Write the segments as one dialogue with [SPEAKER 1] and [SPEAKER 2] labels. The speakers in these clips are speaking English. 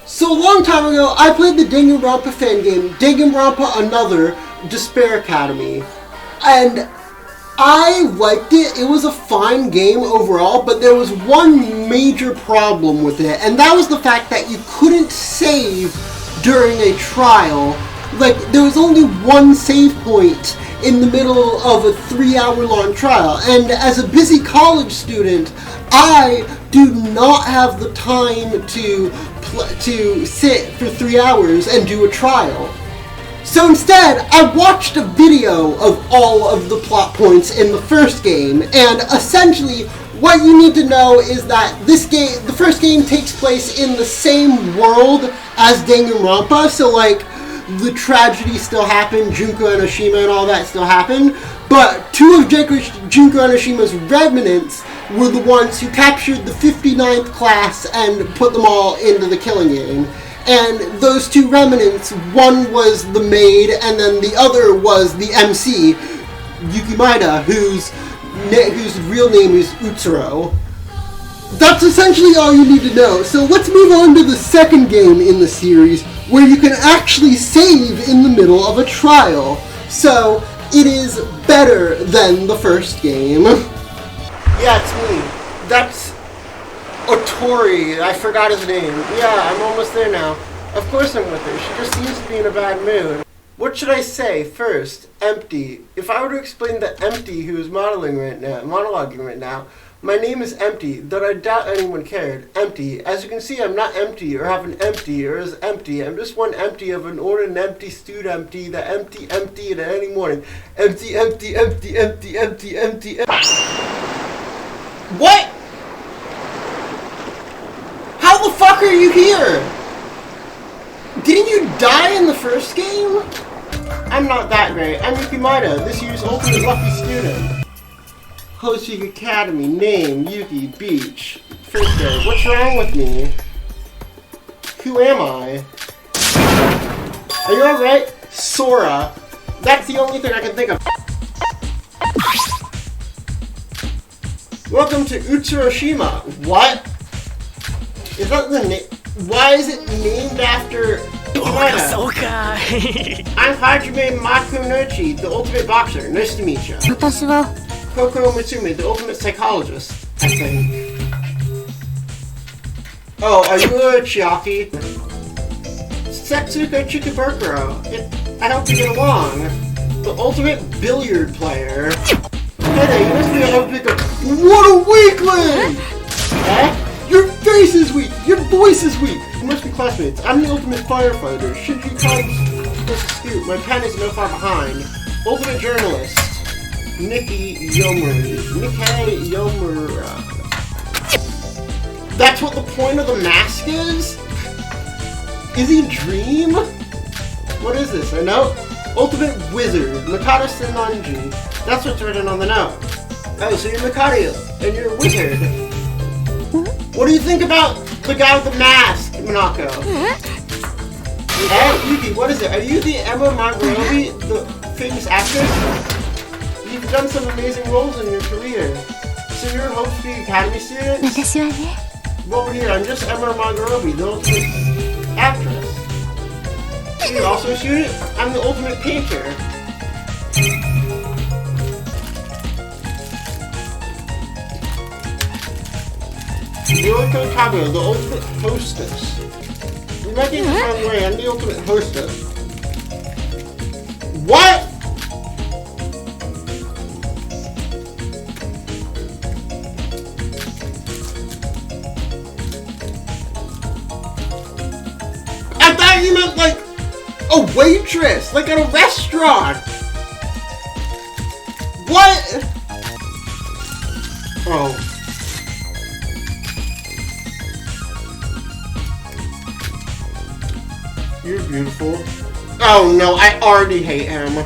[SPEAKER 1] So a long time ago, I played the Danganronpa fan game, Danganronpa Another Despair Academy, and I liked it. It was a fine game overall, but there was one major problem with it, and that was the fact that you couldn't save during a trial. Like, there was only one save point in the middle of a 3-hour-long trial, and as a busy college student, I do not have the time to sit for 3 hours and do a trial. So instead, I watched a video of all of the plot points in the first game, and essentially what you need to know is that the first game takes place in the same world as Danganronpa, so like, the tragedy still happened, Junko and Oshima and all that still happened, but two of Junko and Oshima's remnants were the ones who captured the 59th class and put them all into the killing game. And those two remnants, one was the maid, and then the other was the MC, Yuki Maeda, whose real name is Utsuro. That's essentially all you need to know. So let's move on to the second game in the series, where you can actually save in the middle of a trial. So it is better than the first game. Yeah, it's me. That's Otori. I forgot his name. Yeah, I'm almost there now. Of course I'm with her. She just seems to be in a bad mood. What should I say? First, Empty. If I were to explain the Empty who is monologuing right now, my name is Empty, though I doubt anyone cared. Empty. As you can see, I'm not empty, or have an empty, or is empty. I'm just one empty of an ordered empty, stewed empty, the empty at any morning. Empty. What? How the fuck are you here? Didn't you die in the first game? I'm not that great. I'm Yuki Maeda, this year's ultimate lucky student. Hosting Academy, name, Yuki, Beach. First day, what's wrong with me? Who am I? Are you alright? Sora. That's the only thing I can think of. Welcome to Utsuroshima. What? Is that the name? Why is it named after I'm Hajime Makunochi, the ultimate boxer. Nice to meet you. Koko Mutsumi, the ultimate psychologist, I think. Oh, are you a Chiaki? Setsuko Chikabukuro. I hope you get along. The ultimate billiard player. Hey there, you must be a bigger. What a weakling! Eh? Your face is weak! Your voice is weak! You must be classmates. I'm the ultimate firefighter. Should you come to scoot? My pen is no far behind. Ultimate journalist. Nikkei Yomura. That's what the point of the mask is? Is he a dream? What is this? A note? Ultimate wizard. Mikado Senonji. That's what's written on the note. Oh, so you're Mikado, and you're a wizard. What do you think about the guy with the mask, Minako? Hey, Yuki, what is it? Are you the Emma Margorobi, the famous actress? You've done some amazing roles in your career. So you're a Hope Academy student? Well, over here, I'm just Emma Margorobi, the ultimate actress. You're also a student? I'm the ultimate painter. Yoriko Kago, the ultimate hostess. You might get the wrong way, I'm the ultimate hostess. What? I thought you meant like a waitress, like at a restaurant. What? Oh. You're beautiful. Oh no, I already hate him.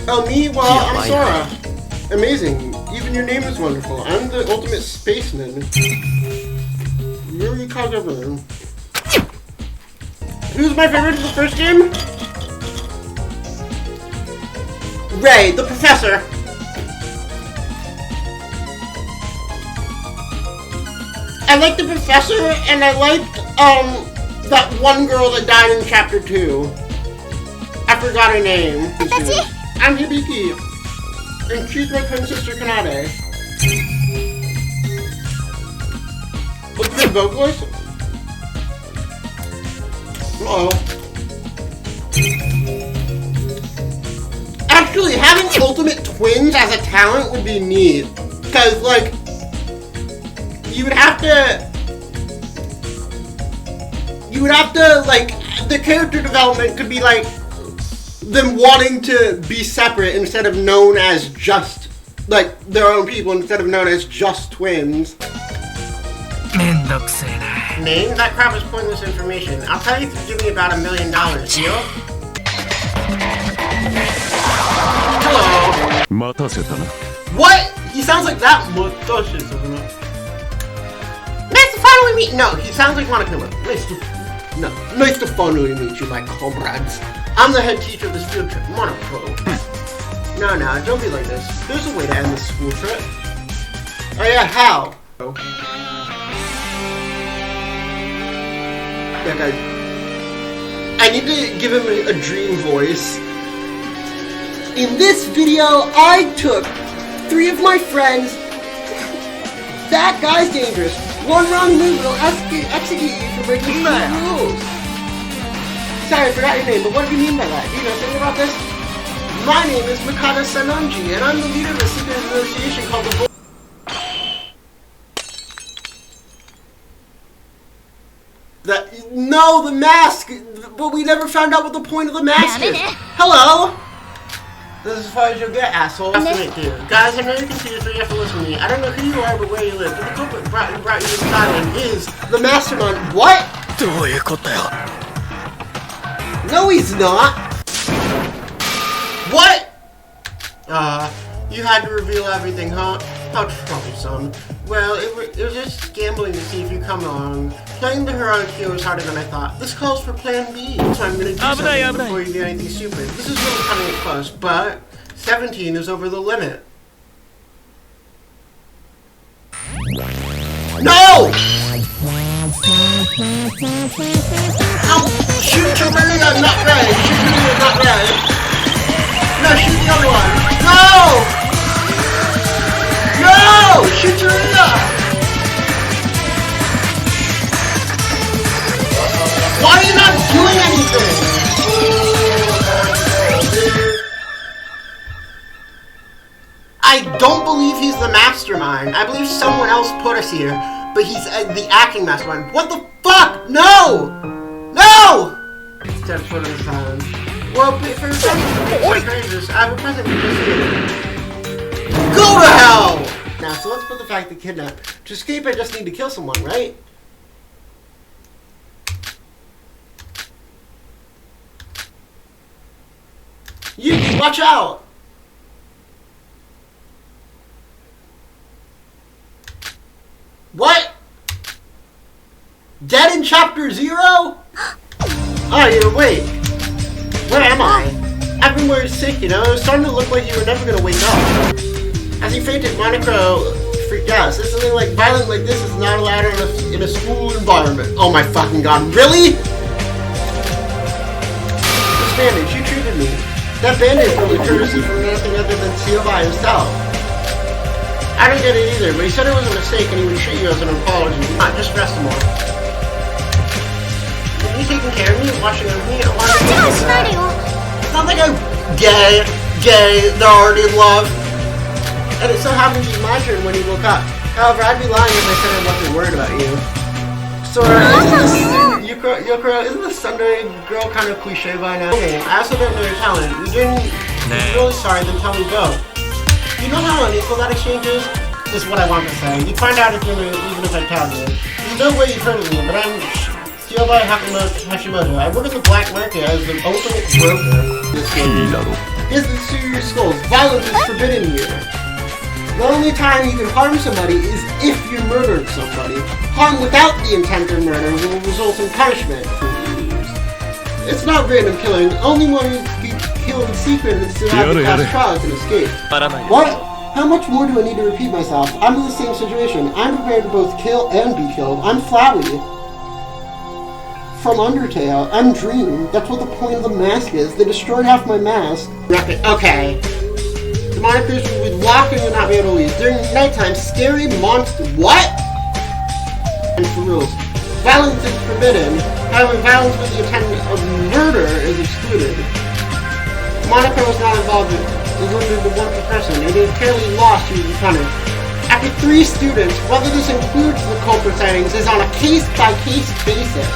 [SPEAKER 1] Oh, me? Well, I'm Sora. Amazing. Even your name is wonderful. I'm the ultimate spaceman. Really clever. Who's my favorite in the first game? Ray, the professor. I like the professor, and I like, That one girl that died in chapter 2. I forgot her name. I'm Hibiki. And she's my twin sister Kaede. What's the vocalist? Uh-oh. Actually, having ultimate twins as a talent would be neat. Because, like, you would have to, like, the character development could be, like, them wanting to be separate instead of known as just, like, their own people instead of known as just twins. Name? That crap is pointless information. I'll tell you if you give me about $1 million, deal? Hello. What? He sounds like that. Nice to finally meet. No, he sounds like Monokuma. Nice to finally meet you, my comrades. I'm the head teacher of this field trip, Monoko. No, don't be like this. There's a way to end this school trip. Oh yeah, how? Yeah, guys. I need to give him a dream voice. In this video, I took 3 of my friends. That guy's dangerous. One wrong move will execute you for breaking the rules. Sorry, I forgot your name, but what do you mean by that? Do you know something about this? My name is Mikata Sanonji, and I'm the leader of a secret association called the No, the mask! But we never found out what the point of the mask is. Hello! This is as far as you'll get, asshole. Guys, I know you're confused, but you have to listen to me. I don't know who you are, but where you live. But the culprit brought you to this island is the mastermind. What? No, he's not. What? You had to reveal everything, huh? How troublesome. Well, it was just gambling to see if you come on. Playing the heroic hero is harder than I thought. This calls for plan B, so I'm gonna do something before you do anything stupid. This is really coming it close, but 17 is over the limit. No! Ow! Shoot Chirilla, not red! Shoot Chirilla, not red! No, shoot the other one! No! No! Shoot Chirilla! Why are you not doing anything? I don't believe he's the mastermind. I believe someone else put us here, but he's the acting mastermind. What the fuck? No! No! Instead of putting his hand. Well, for the second, I have a present for you. Go to hell! Now, so let's put the fact that kidnap. To escape, I just need to kill someone, right? Yuki, watch out! What? Dead in chapter 0? Oh, you're awake. Where am I? Everywhere is sick, you know? It was starting to look like you were never gonna wake up. As you fainted, Monoko freaked out. So something like violent like this is not allowed in a school environment. Oh my fucking god, really? This bandage, you treated me. That bandage probably courtesy from nothing other than Seobai himself. I don't get it either, but he said it was a mistake and he would treat you as an apology. Not just rest more. Are you taking care of me and watching over me? I want to do that. It's not like I'm gay, they're already in love. And it so happens it's my turn when he woke up. However, I'd be lying if I said I wasn't worried about you. Sora, isn't this Sunday girl kind of cliche by now? Okay, I also don't know your talent. If you're really sorry, then tell me go. You know how unequal that exchange is? This is what I want to say. You'd find out if you're even if I tell you. There's no way you've heard of me, but I'm Seobai Hashimoto. I work in the black market as an ultimate broker in this game. Here's the serious skulls. Violence is forbidden here. The only time you can harm somebody is if you murdered somebody. Harm without the intent of murder will result in punishment. It's not random killing. Only one who can kill in secret and still have to pass trial can escape. What? How much more do I need to repeat myself? I'm in the same situation. I'm prepared to both kill and be killed. I'm Flowey. from Undertale. I'm Dream. That's what the point of the mask is. They destroyed half my mask. Okay. Demonic creatures will be locked and you'll not be able to leave. During nighttime, scary monsters. What? And for rules. Violence is forbidden. However, violence with the intent of murder is excluded. Monica was not involved in is limited to one per person. It is fairly lost to be punished. After 3 students, whether this includes the culprit sightings is on a case-by-case basis.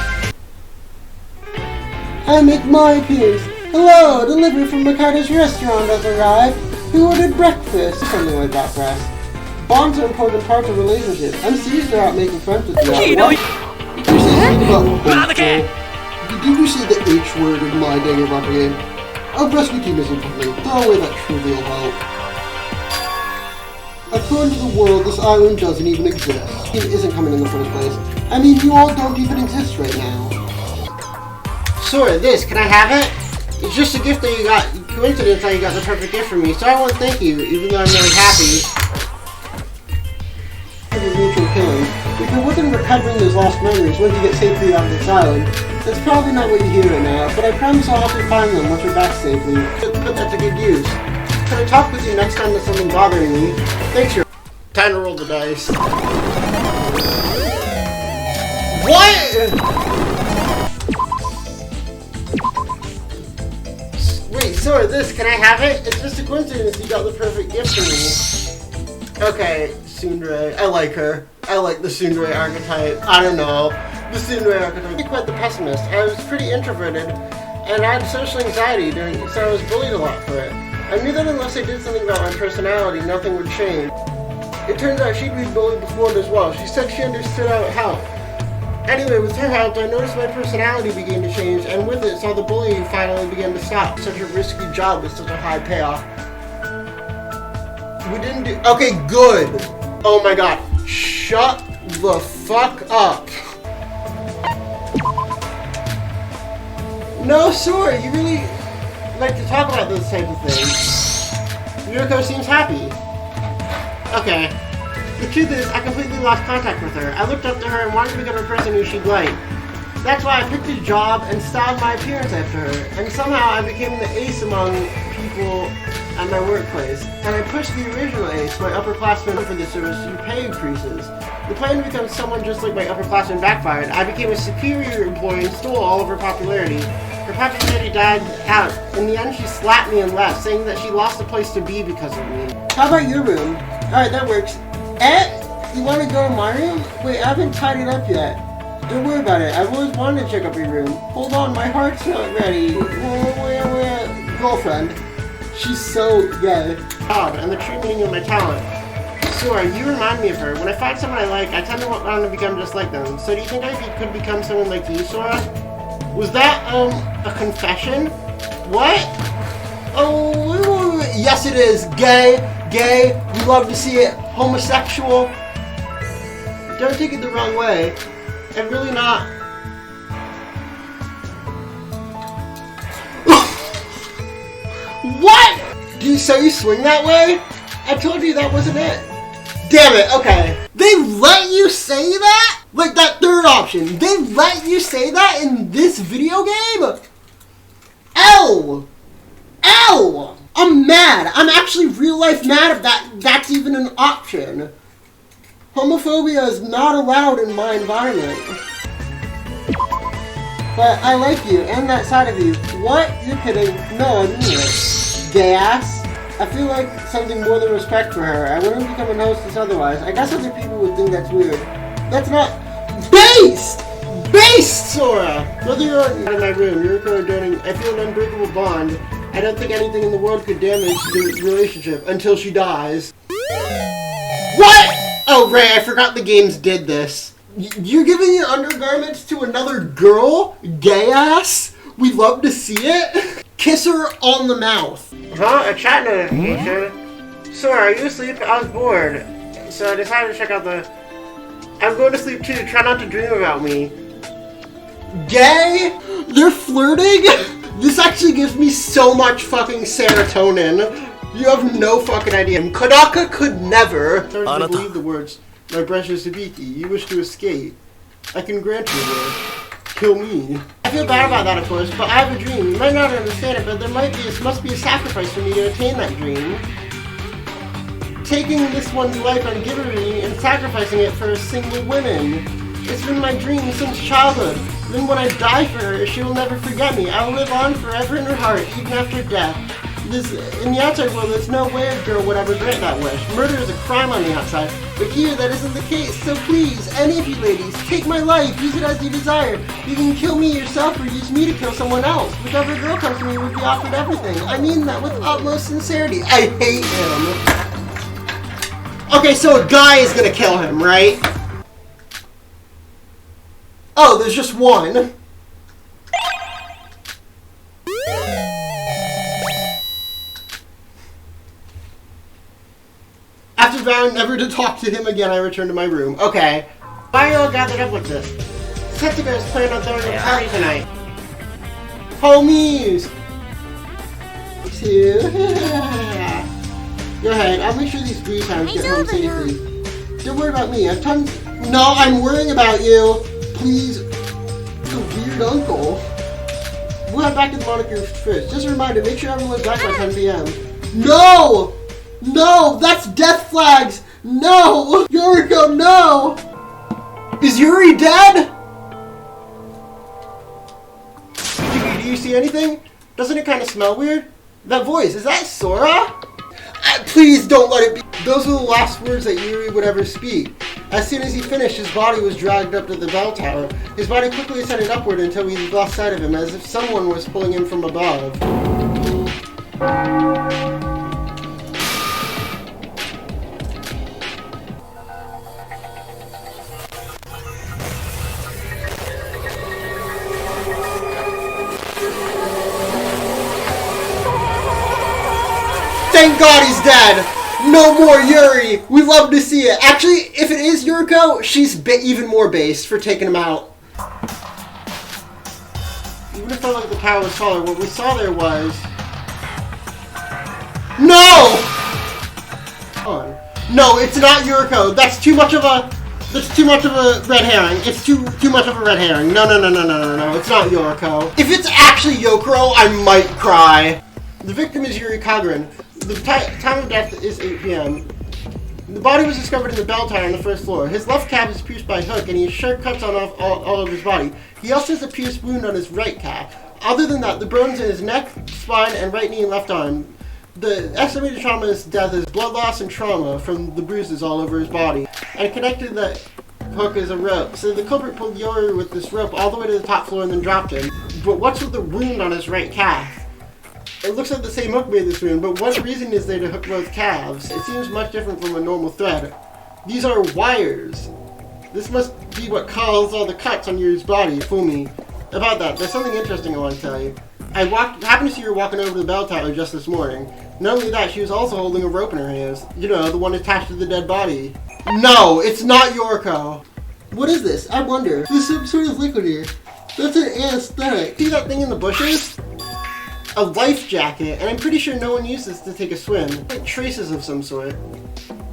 [SPEAKER 1] I make my appearance. Hello, delivery from Mikada's restaurant has arrived. Who ordered breakfast? Something like that, press. Bonds are important parts of relationships. I'm serious about making friends with you. Did you say the H word in my Danganronpa game? Our rescue team isn't complete. Throw away that trivial help. According to the world, this island doesn't even exist. It isn't coming in the first place. I mean, you all don't even exist right now. Sure, this. Can I have it? It's just a gift that you got. Coincidence how you got the perfect gift for me, so I want to thank you, even though I'm really happy. Mutual killing. If you're working on recovering those lost memories once you get safely off this island, that's probably not what you hear right now, but I promise I'll help you find them once you're back safely. But that's a good use. Can I talk with you next time there's something bothering me? Thanks, your time to roll the dice. What? Wait, so this, can I have it? It's just a coincidence you got the perfect gift for me. Okay, Tsundere. I like her. I like the Tsundere archetype. I don't know. The Tsundere archetype. I'm quite the pessimist. I was pretty introverted, and I had social anxiety, so I was bullied a lot for it. I knew that unless I did something about my personality, nothing would change. It turns out she'd been bullied before as well. She said she understood how it helped. Anyway, with her help, I noticed my personality began to change, and with it, saw the bullying finally begin to stop. Such a risky job with such a high payoff. We didn't do... Okay, good. Oh my god. Shut the fuck up. No, sure. You really like to talk about those types of things. Yuriko seems happy. Okay. The truth is, I completely lost contact with her. I looked up to her and wanted to become a person who she'd like. That's why I picked a job and styled my appearance after her. And somehow I became the ace among people at my workplace. And I pushed the original ace, my upperclassman, for the service through pay increases. The plan to become someone just like my upperclassman backfired. I became a superior employee and stole all of her popularity. Her popularity died out. In the end, she slapped me and left, saying that she lost a place to be because of me. How about your room? Alright, that works. You want to go to my room? Wait, I haven't tidied up yet. Don't worry about it. I've always wanted to check up your room. Hold on, my heart's not ready. Girlfriend. She's so gay. God, and the true meaning of my talent. Sora, you remind me of her. When I find someone I like, I tend to want to become just like them. So do you think I could become someone like you, Sora? Was that, a confession? What? Oh, yes it is. Gay. We love to see it. Homosexual. Don't take it the wrong way. I'm really not. What? So you swing that way? I told you that wasn't it. Damn it, okay. They let you say that? Like that third option. They let you say that in this video game? L! I'm mad. I'm actually real life mad if that's even an option. Homophobia is not allowed in my environment. But I like you and that side of you. What? You're kidding. No, I mean it. Gay ass. I feel like something more than respect for her. I wouldn't become an hostess otherwise. I guess other people would think that's weird. That's not... Based, Sora! Whether you're in my room, you're donating, I feel an unbreakable bond. I don't think anything in the world could damage the relationship until she dies. What? Oh, right, I forgot the games did this. You're giving your undergarments to another girl? Gay ass? We love to see it. Kiss her on the mouth. Huh? A chat notification? Sora, are you asleep? I was bored. So I decided to check out the... I'm going to sleep too. Try not to dream about me. Gay? They're flirting? This actually gives me so much fucking serotonin. You have no fucking idea. Kodaka could never. It's hard to believe the words. My precious Hibiki, you wish to escape. I can grant you this. kill me. I feel bad about that, of course, but I have a dream. You might not understand it, but there must be a sacrifice for me to attain that dream. Taking this one's life on Ghibli and sacrificing it for a single woman. It's been my dream since childhood. Then when I die for her, she will never forget me. I will live on forever in her heart, even after death. In the outside world, there's no way a girl would ever grant that wish. Murder is a crime on the outside, but here that isn't the case. So please, any of you ladies, take my life, use it as you desire. You can kill me yourself or use me to kill someone else. Whichever girl comes to me will be offered everything. I mean that with utmost sincerity. I hate him. Okay, so a guy is gonna kill him, right? Oh, there's just one. After vowing never to talk to him again, I returned to my room. Okay. Why are you all gathered up with this? Setsuga is planning on throwing a party tonight. Homies! Go ahead, I'll make sure these breeze hounds get home safely. Don't worry about me, I've tons. No, I'm worrying about you! Please. The weird uncle. We'll head back to the moniker first. Just a reminder, make sure everyone's back by 10 p.m. No! No! That's death flags! No! Yoriko, no! Is Yuri dead? Do you see anything? Doesn't it kind of smell weird? That voice, is that Sora? Please don't let it be. Those were the last words that Yuri would ever speak. As soon as he finished, his body was dragged up to the bell tower. His body quickly ascended upward until we lost sight of him, as if someone was pulling him from above. Thank God he's dead! No more Yuri! We love to see it. Actually, if it is Yuriko, she's even more based for taking him out. Even if it felt like the tower was taller, what we saw there was... No! No, it's not Yuriko. That's too much of a... That's too much of a red herring. It's too much of a red herring. No. It's not Yuriko. If it's actually Yokoro, I might cry. The victim is Yuri Kagura. The time of death is 8 p.m. The body was discovered in the bell tower on the first floor. His left calf is pierced by a hook, and he has sharp cuts on all over his body. He also has a pierced wound on his right calf. Other than that, the burns in his neck, spine, and right knee and left arm. The estimated trauma of his death is blood loss and trauma from the bruises all over his body. And connected to that hook is a rope. So the culprit pulled Yuri with this rope all the way to the top floor and then dropped him. But what's with the wound on his right calf? It looks like the same hook made this wound, but what reason is there to hook both calves? It seems much different from a normal thread. These are wires. This must be what caused all the cuts on Yuri's body. Fool me. About that, there's something interesting I want to tell you. I happened to see her walking over to the bell tower just this morning. Not only that, she was also holding a rope in her hands. You know, the one attached to the dead body. No, it's not Yoriko. What is this? I wonder. There's some sort of liquid here. That's an anesthetic. See that thing in the bushes? A life jacket, and I'm pretty sure no one used this to take a swim. Like traces of some sort.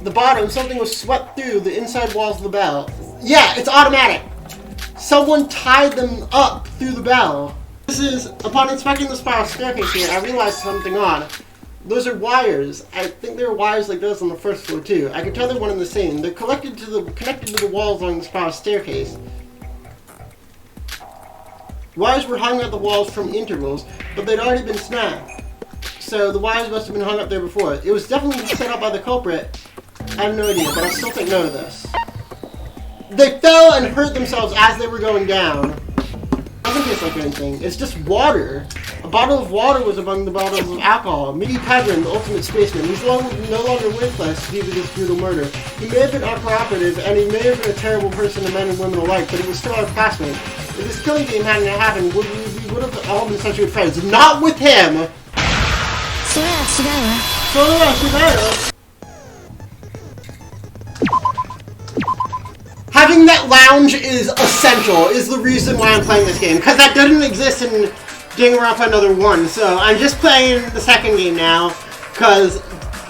[SPEAKER 1] The bottom, something was swept through the inside walls of the bell. Yeah, it's automatic. Someone tied them up through the bell. This is, upon inspecting the spiral staircase here, I realized something odd. Those are wires. I think there are wires like those on the first floor too. I can tell they're one and the same. They're connected to the walls along the spiral staircase. Wires were hung at the walls from intervals, but they'd already been snapped. So the wires must have been hung up there before. It was definitely set up by the culprit. I have no idea, but I'll still take note of this. They fell and hurt themselves as they were going down. It doesn't taste like anything. It's just water. A bottle of water was among the bottles of alcohol. Miki Kagura, the ultimate spaceman. He's no longer with us due to this brutal murder. He may have been uncooperative, and he may have been a terrible person to men and women alike, but he was still our classmate. If this killing game hadn't happened, we would have all been such good friends. Not with him! Having that lounge is essential, is the reason why I'm playing this game. Because that doesn't exist in Danganronpa Another 1. So I'm just playing the second game now, because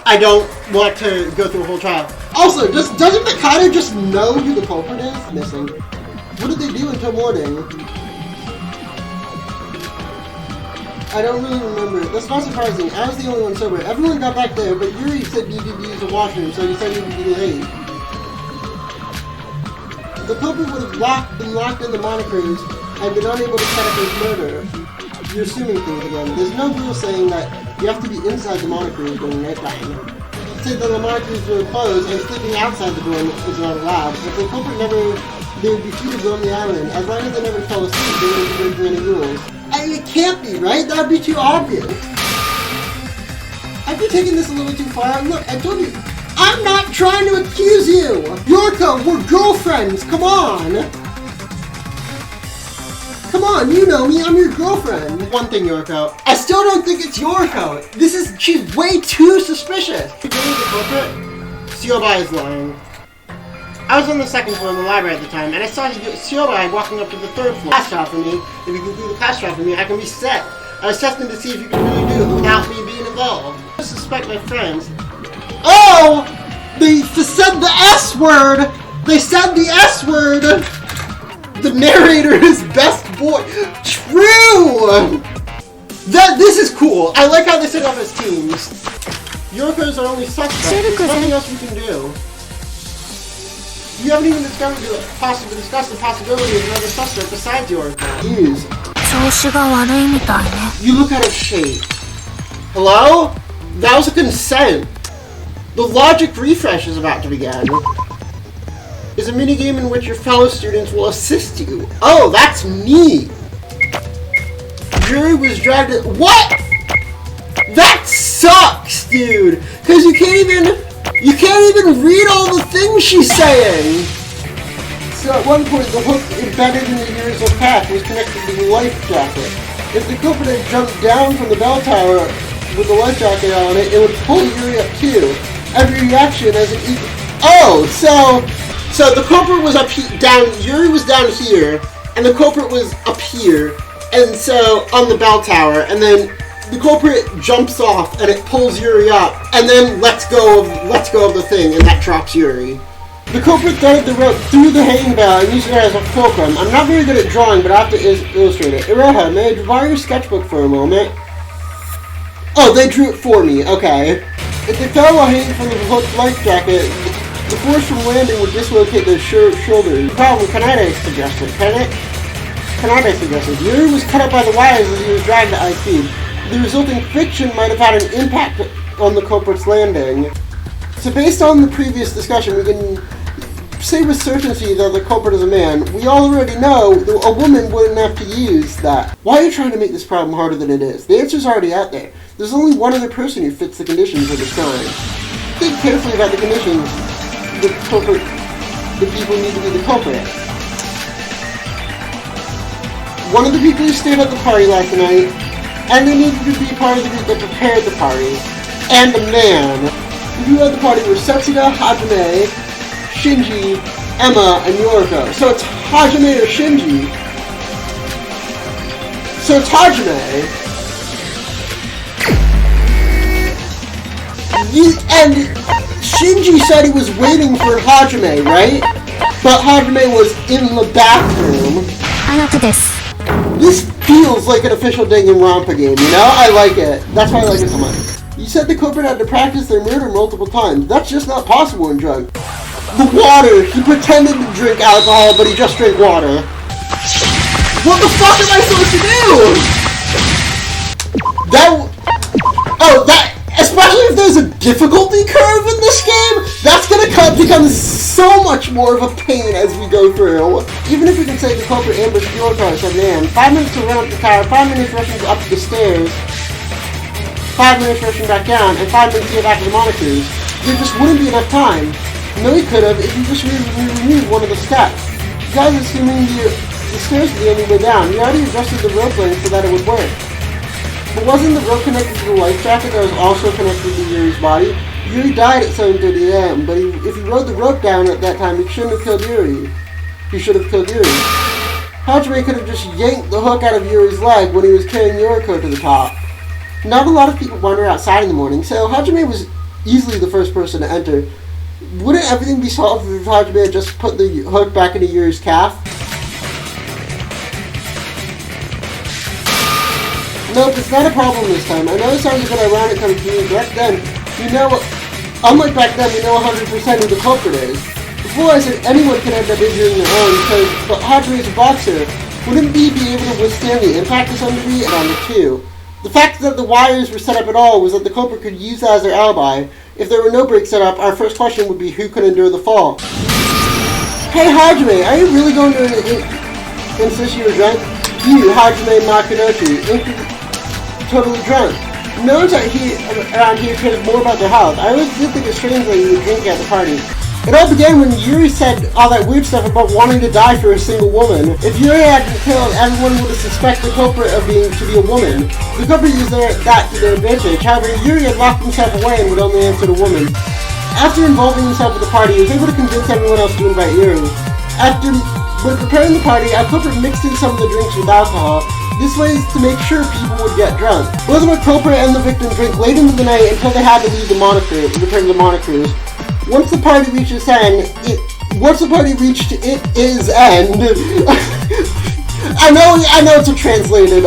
[SPEAKER 1] I don't want to go through a whole trial. Also, doesn't Mikado just know who the culprit is? Missing. What did they do until morning? I don't really remember it. That's not surprising. I was the only one sober. Everyone got back there, but Yuri said he needed to use the washroom, so he said he would be late. The culprit would have been locked in the monitors and been unable to set up his murder. You're assuming things again. There's no rule saying that you have to be inside the monitors during nighttime. You said that the monitors were closed and sleeping outside the door is not allowed. If the culprit they would be free to go on the island. As long as they never fell asleep, they wouldn't be breaking any rules. And it can't be, right? That would be too obvious. I've been taking this a little too far. Look, I told you, I'm not trying to accuse you! Yorko, we're girlfriends, come on! Come on, you know me, I'm your girlfriend. One thing, Yorko, I still don't think it's Yorko. She's way too suspicious. You believe the culprit? Siobai is lying. I was on the second floor in the library at the time, and I saw Siobai walking up to the third floor. Class trial for me. If you can do the class trial for me, I can be set. I was testing to see if you can really do it without me being involved. I suspect my friends. Oh! They said the S word! They said the S word! The narrator is best boy. True! This is cool. I like how they set up as teams. Yorko's our only suspect. There's nothing else we can do. You haven't even discussed the possibility of another suspect besides Yorko. You look at her shape. Hello? That was a consent. The logic refresh is about to begin. Is a minigame in which your fellow students will assist you. Oh, that's neat. Yuri was dragged in. What? That sucks, dude. Because you can't even read all the things she's saying. So at one point, the hook embedded in the Yuri's pack was connected to the life jacket. If the culprit had jumped down from the bell tower with the life jacket on it, it would pull Yuri up too. Every reaction as it equal. Oh, so the culprit was down. Yuri was down here, and the culprit was up here, and so on the bell tower, and then the culprit jumps off, and it pulls Yuri up, and then lets go of the thing, and that drops Yuri. The culprit threaded the rope through the hanging bell and used it as a fulcrum. I'm not very good at drawing, but I have to illustrate it. Iroha, may I borrow your sketchbook for a moment? Oh, they drew it for me. Okay. If they fell while hanging from the hooked life jacket, the force from landing would dislocate their shoulders. The problem, Kaede suggested. Kaede suggested. Yuri was cut up by the wires as he was dragged at high speed. The resulting friction might have had an impact on the culprit's landing. So based on the previous discussion, we can say with certainty that the culprit is a man. We already know that a woman wouldn't have to use that. Why are you trying to make this problem harder than it is? The answer's already out there. There's only one other person who fits the conditions of this crime. Think carefully about the conditions. The people need to be the culprit. One of the people who stayed at the party last night, and they needed to be part of the group that prepared the party, and a man. The people at the party were Setsuga, Hajime, Shinji, Emma, and Yoriko. So it's Hajime or Shinji. So it's Hajime. And Shinji said he was waiting for Hajime, right? But Hajime was in the bathroom. This feels like an official Danganronpa game, you know? I like it. That's why I like it so much. You said the culprit had to practice their murder multiple times. That's just not possible in drug. The water! He pretended to drink alcohol, but he just drank water. What the fuck am I supposed to do? Especially if there's a difficulty curve in this game, that's gonna become so much more of a pain as we go through. Even if we can say the culprit ambushed Yoriko at 7 a.m., 5 minutes to run up the tower, 5 minutes rushing up the stairs, 5 minutes rushing back down, and 5 minutes to get back to the monitors, there just wouldn't be enough time. No, he could have if you just removed one of the steps. You guys assuming the stairs were the only way down. You already adjusted the rope length so that it would work. But wasn't the rope connected to the life jacket that was also connected to Yuri's body? Yuri died at 7:30 a.m., but if he rode the rope down at that time, he shouldn't have killed Yuri. He should have killed Yuri. Hajime could have just yanked the hook out of Yuri's leg when he was carrying Yoriko to the top. Not a lot of people wander outside in the morning, so Hajime was easily the first person to enter. Wouldn't everything be solved if Hajime had just put the hook back into Yuri's calf? Nope, it's not a problem this time. I know it sounds a bit ironic coming to me, but then, unlike back then, we know 100% who the culprit is. Before I said anyone could end up injuring their own because Hajime is a boxer, wouldn't he be able to withstand the impact to some degree? And on the two. The fact that the wires were set up at all was that the culprit could use that as their alibi. If there were no brakes set up, our first question would be who could endure the fall. Hey Hajime, are you really going to insist you were drunk? You, Hajime Makunochi, totally drunk. No one's around here cares more about their health. I always did think it's strange that you would drink at the party. It all began when Yuri said all that weird stuff about wanting to die for a single woman. If Yuri hadn't killed, everyone would have suspected the culprit of being to be a woman. The culprit used that to their advantage. However, Yuri had locked himself away and would only answer to woman. After involving himself with the party, he was able to convince everyone else to invite Yuri. When preparing the party, our culprit mixed in some of the drinks with alcohol. This way is to make sure people would get drunk. Both the culprit and the victim drink late into the night until they had to leave the return to the Monocruise. Once the party reached its end, I know it's a translated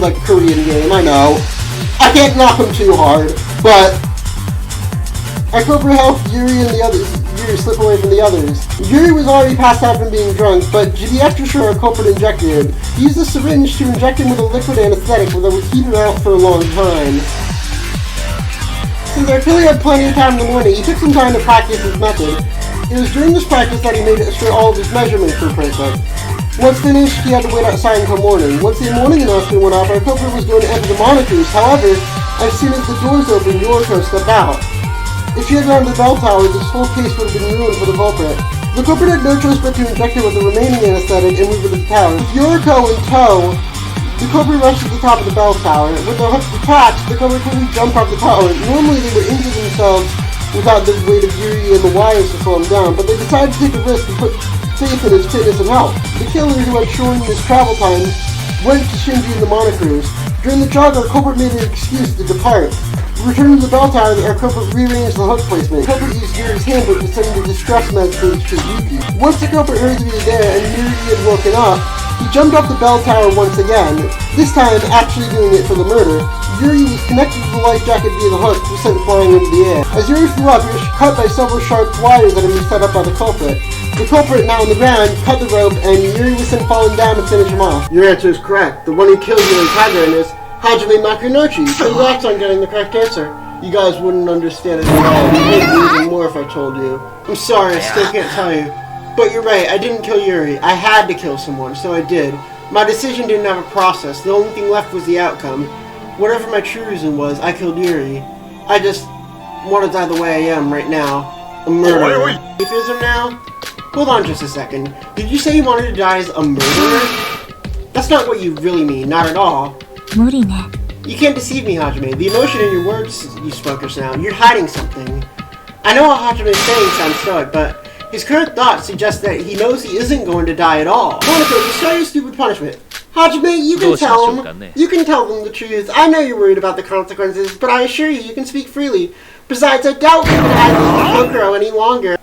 [SPEAKER 1] like Korean game. I know. I can't knock him too hard, but our culprit helped Yuri slip away from the others. Yuri was already passed out from being drunk, but to be extra sure, our culprit injected him. He used a syringe to inject him with a liquid anesthetic that would keep him out for a long time. Since Achille had plenty of time in the morning, he took some time to practice his method. It was during this practice that he made sure all of his measurements were perfect. Once finished, he had to wait outside until morning. Once the morning announcement went off, our culprit was going to enter the Monocruise. However, as soon as the doors opened, Yoriko stepped out. If she had gone to the bell tower, this whole case would have been ruined for the culprit. The culprit had no choice but to inject her with the remaining anesthetic and move her to the tower. With Yoriko in tow, the culprit rushed to the top of the bell tower. With the hook detached, the culprit quickly jumped off the tower. Normally they would injure themselves without the weight of Yuri and the wires to slow him down, but they decided to take a risk and put faith in his fitness and health. The killer, who had shortened his travel time, went to Shinji in the Monocruise. During the jog, our culprit made an excuse to depart. Returning to the bell tower, our culprit rearranged the hook placement. The culprit used Yuri's handbook to send the distress message to Yuki. Once the culprit heard he was there and Yuri had woken up, he jumped off the bell tower once again, this time actually doing it for the murder. Yuri was connected to the life jacket via the hook, was sent flying into the air. As Yuri flew up, he was cut by several sharp wires that had been set up by the culprit. The culprit, now on the ground, cut the rope, and Yuri was sent falling down to finish him off. Your answer is correct. The one who killed Yuri Kagura is Hajime Makunochi. Congrats on getting the correct answer. You guys wouldn't understand it at all. You'd hate me even more if I told you. I'm sorry, I still can't tell you. But you're right, I didn't kill Yuri. I had to kill someone, so I did. My decision didn't have a process. The only thing left was the outcome. Whatever my true reason was, I killed Yuri. I just want to die the way I am right now. A murderer. Atheism now? Hold on just a second. Did you say you wanted to die as a murderer? That's not what you really mean, not at all. You can't deceive me, Hajime. The emotion in your words you spoke just now. You're hiding something. I know what Hajime is saying sounds stoic, but his current thoughts suggest that he knows he isn't going to die at all. Monaco, you start your stupid punishment. Hajime, you can tell him. You can tell them the truth. I know you're worried about the consequences, but I assure you, you can speak freely. Besides, I doubt we can hide this Kokoro any longer.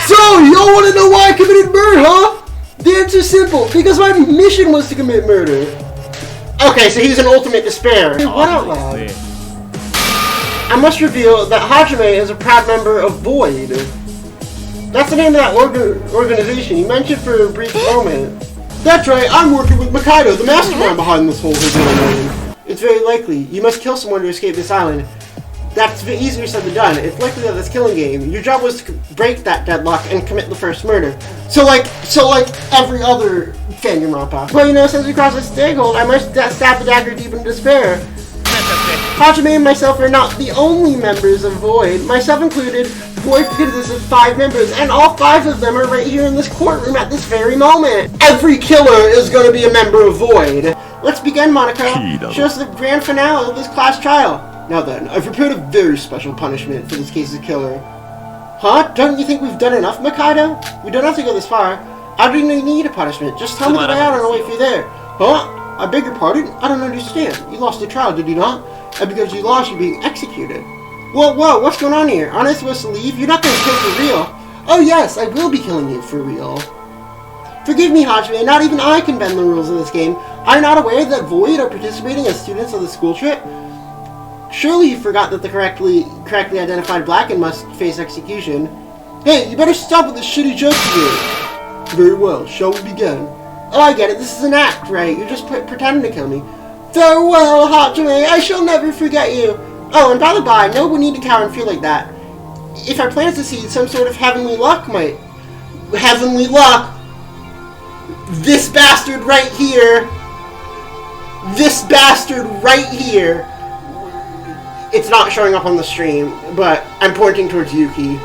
[SPEAKER 1] So, you all want to know why I committed murder, huh? The answer's simple. Because my mission was to commit murder. Okay, so he's in ultimate despair. Hey, what out loud? I must reveal that Hajime is a proud member of Void. That's the name of that organization you mentioned for a brief moment. That's right, I'm working with Mikado, the mastermind behind this whole rebellion. It's very likely. You must kill someone to escape this island. That's easier said than done. It's likely that this killing game. Your job was to break that deadlock and commit the first murder. So like every other Danganronpa. Well, you know, since we crossed this threshold, I must stab the dagger deep in despair. Hajime and myself are not the only members of Void. Myself included, Void consists of 5 members, and all 5 of them are right here in this courtroom at this very moment. Every killer is going to be a member of Void. Let's begin, Monaco. Show us the grand finale of this class trial. Now then, I've prepared a very special punishment for this case's killer. Huh? Don't you think we've done enough, Mikado? We don't have to go this far. I don't even need a punishment. Just tell me the way out on the way through there. Huh? I beg your pardon? I don't understand. You lost the trial, did you not? And because you lost, you're being executed. Whoa, what's going on here? Aren't I supposed to leave? You're not going to kill for real. Oh yes, I will be killing you for real. Forgive me, Hajime, not even I can bend the rules of this game. Are you not aware that Void are participating as students of the school trip? Surely you forgot that the correctly identified Blacken must face execution. Hey, you better stop with this shitty joke again. Very well, shall we begin? Oh, I get it, this is an act, right? You're just pretending to kill me. Farewell, Hajime, I shall never forget you. Oh, and by the by, no one need to cower and feel like that. If our plans succeed, some sort of heavenly luck might... Heavenly luck! This bastard right here! This bastard right here! It's not showing up on the stream, but I'm pointing towards Yuki.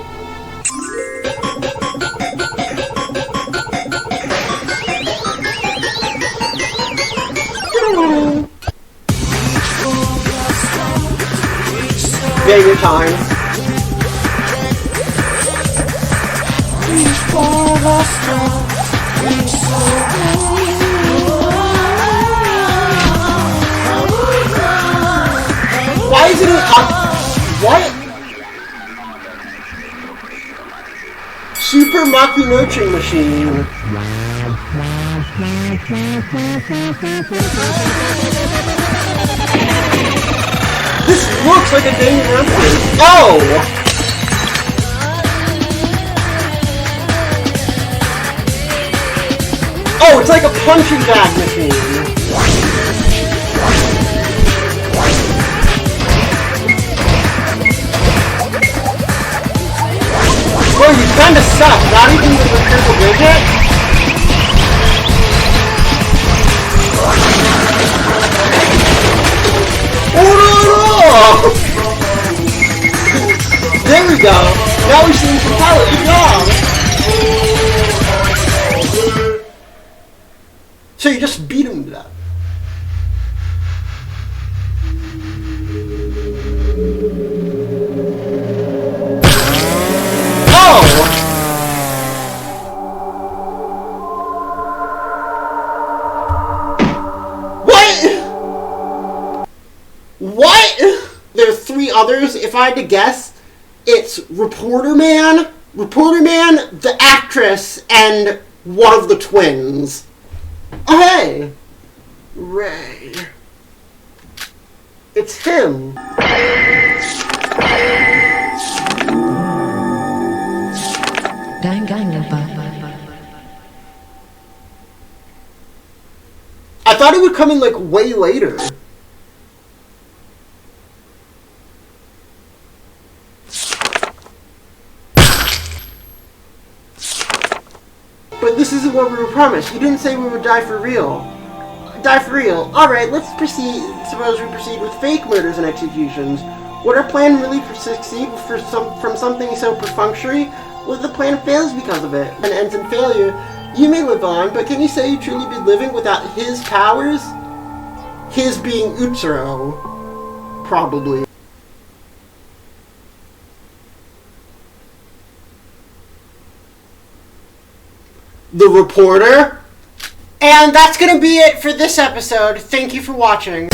[SPEAKER 1] Take your time. Why is it what? Super Maki Nurturing Machine. This looks like a Danganronpa. Oh! Oh, it's like a punching bag machine. Bro, you kinda suck. Not even with the triple digit. Oh, there we go. Now we're seeing some power. Good job. So you just beat him to that. Oh! What? What? There are three others. If I had to guess, it's Reporter Man, the actress, and one of the twins. Oh, hey! Ray. It's him.
[SPEAKER 2] Danganronpa.
[SPEAKER 1] I thought it would come in, like, way later. But this isn't what we were promised. You didn't say we would die for real. Die for real. Alright, let's proceed. Suppose we proceed with fake murders and executions. Would our plan really succeed from something so perfunctory? What if the plan fails because of it and ends in failure? You may live on, but can you say you truly be living without his powers? His being Utsuro. Probably. The Reporter. And that's going to be it for this episode. Thank you for watching.